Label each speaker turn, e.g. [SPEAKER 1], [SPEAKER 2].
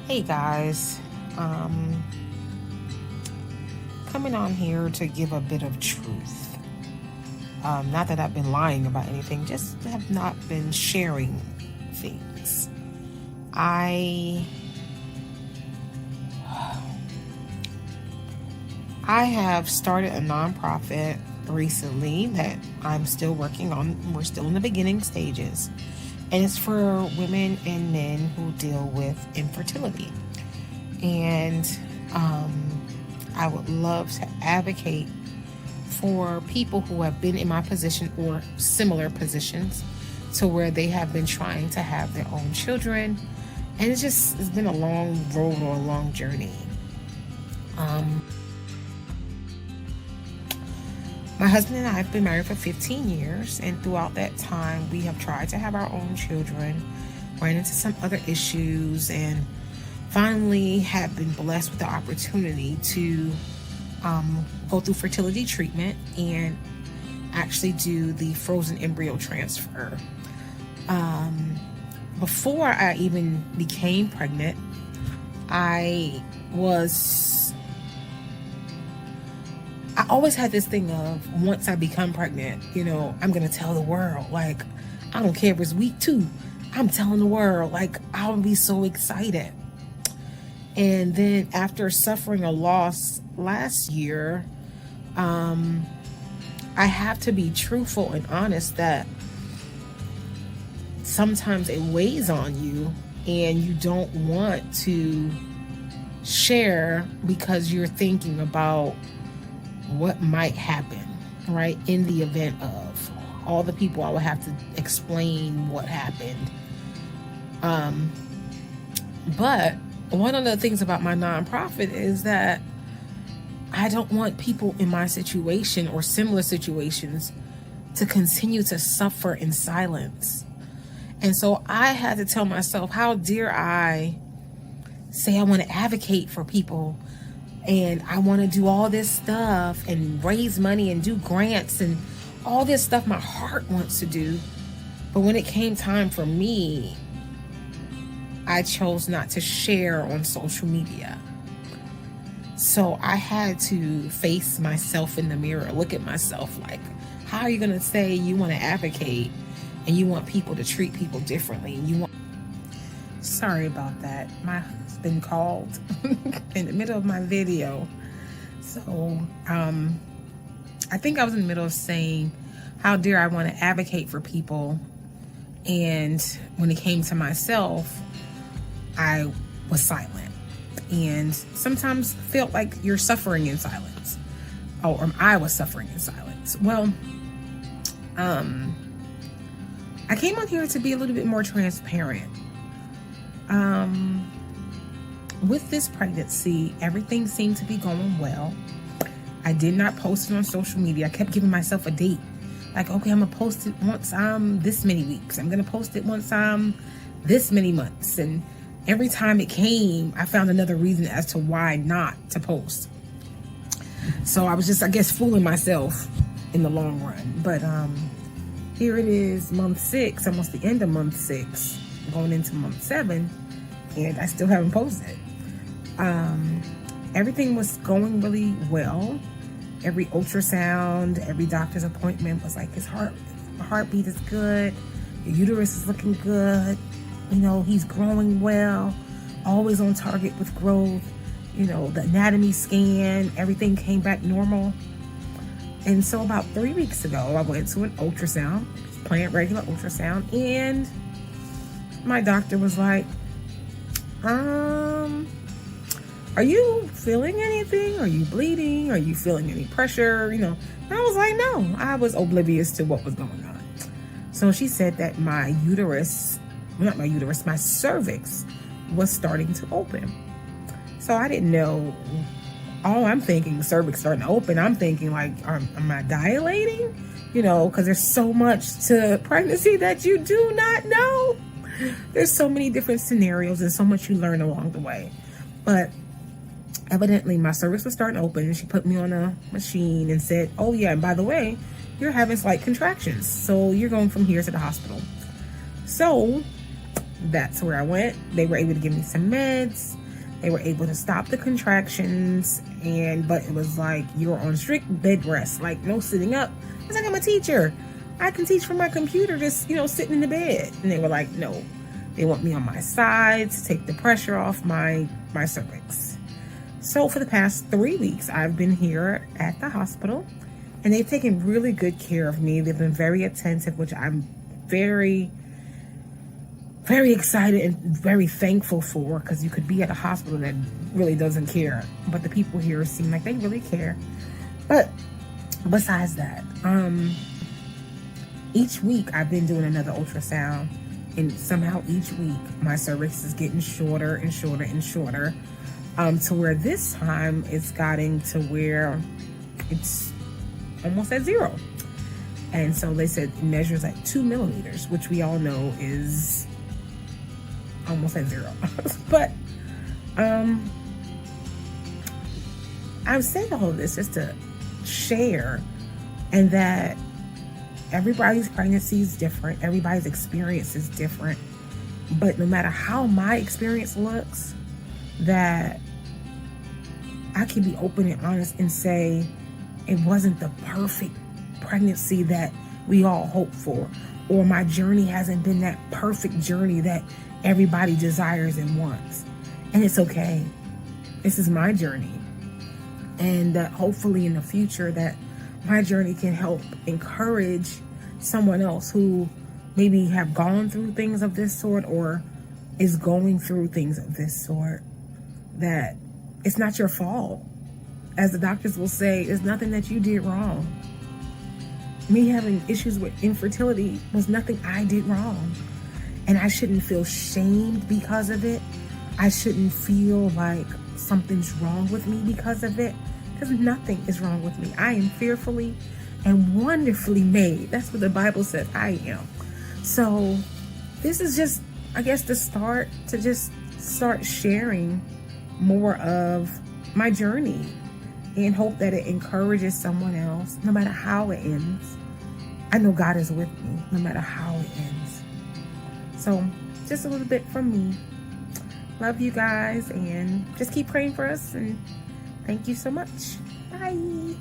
[SPEAKER 1] Hey guys, um, coming on here to give a bit of truth. Not that I've been lying about anything, just have not been sharing things. I I have started a nonprofit recently that I'm still working on. We're still in the beginning stages, and it's for women and men who deal with infertility. And I would love to advocate for people who have been in my position or similar positions to where they have been trying to have their own children. And it's been a long road or a long journey. Um, my husband and I have been married for 15 years, and throughout that time, we have tried to have our own children, ran into some other issues, and finally have been blessed with the opportunity to go through fertility treatment and actually do the frozen embryo transfer. Um, Before I even became pregnant, I was, I always had this thing of once I become pregnant, I'm going to tell the world. Like, I don't care if it's week 2, I'm telling the world. Like, I'll be so excited. And then after suffering a loss last year, I have to be truthful and honest that sometimes it weighs on you and you don't want to share because you're thinking about what might happen, right? In the event of all the people I would have to explain what happened. But one of the things about my nonprofit is that I don't want people in my situation or similar situations to continue to suffer in silence. And so I had to tell myself, how dare I say I want to advocate for people and I want to do all this stuff and raise money and do grants and all this stuff my heart wants to do. But when it came time for me, I chose not to share on social media. So I had to face myself in the mirror, look at myself like, how are you going to say you want to advocate and you want people to treat people differently? Sorry about that. My husband called in the middle of my video. So I think I was in the middle of saying, how dare I want to advocate for people? And when it came to myself, I was silent. And sometimes felt like you're suffering in silence. Or I was suffering in silence. Well, I came on here to be a little bit more transparent. With this pregnancy, everything seemed to be going well. I did not post it on social media. I kept giving myself a date. Like, okay, I'm going to post it once I'm this many weeks. I'm going to post it once I'm this many months. And every time it came, I found another reason as to why not to post. So I was just, I guess, fooling myself in the long run. But here it is, month 6, almost the end of month 6, going into month 7, and I still haven't posted. Everything was going really well. Every ultrasound, every doctor's appointment was like, his heartbeat is good, your uterus is looking good, he's growing well, always on target with growth, the anatomy scan, everything came back normal. And so about 3 weeks ago, I went to an ultrasound, planned regular ultrasound, and my doctor was like, are you feeling anything? Are you bleeding? Are you feeling any pressure? And I was like, no, I was oblivious to what was going on. So she said that my cervix was starting to open. So I didn't know. Oh, I'm thinking cervix starting to open. I'm thinking like, am I dilating? Because there's so much to pregnancy that you do not know. There's so many different scenarios and so much you learn along the way. But evidently my cervix was starting to open, and she put me on a machine and said, oh yeah, and by the way, you're having slight contractions. So you're going from here to the hospital. So that's where I went. They were able to give me some meds. They were able to stop the contractions, but it was like, you're on strict bed rest, like no sitting up. I was like, I'm a teacher. I can teach from my computer, just, sitting in the bed. And they were like, no, they want me on my side to take the pressure off my cervix. So for the past 3 weeks, I've been here at the hospital, and they've taken really good care of me. They've been very attentive, which I'm very, very excited and very thankful for, because you could be at a hospital that really doesn't care. But the people here seem like they really care. But besides that, each week I've been doing another ultrasound, and somehow each week my cervix is getting shorter and shorter and shorter, to where this time it's gotten to where it's almost at 0. And so they said it measures at 2 millimeters, which we all know is almost at 0. But I'm saying all of this just to share, and that everybody's pregnancy is different, everybody's experience is different. But no matter how my experience looks, that I can be open and honest and say it wasn't the perfect pregnancy that we all hope for, or my journey hasn't been that perfect journey that everybody desires and wants. And it's okay. This is my journey. And hopefully in the future that my journey can help encourage someone else who maybe have gone through things of this sort, or is going through things of this sort, that it's not your fault. As the doctors will say, it's nothing that you did wrong. Me having issues with infertility was nothing I did wrong. And I shouldn't feel shamed because of it. I shouldn't feel like something's wrong with me because of it, because nothing is wrong with me. I am fearfully and wonderfully made. That's what the Bible says I am. So this is just, I guess, the start to just start sharing more of my journey, and hope that it encourages someone else, no matter how it ends. I know God is with me, no matter how it ends. So just a little bit from me. Love you guys, and just keep praying for us, and thank you so much. Bye.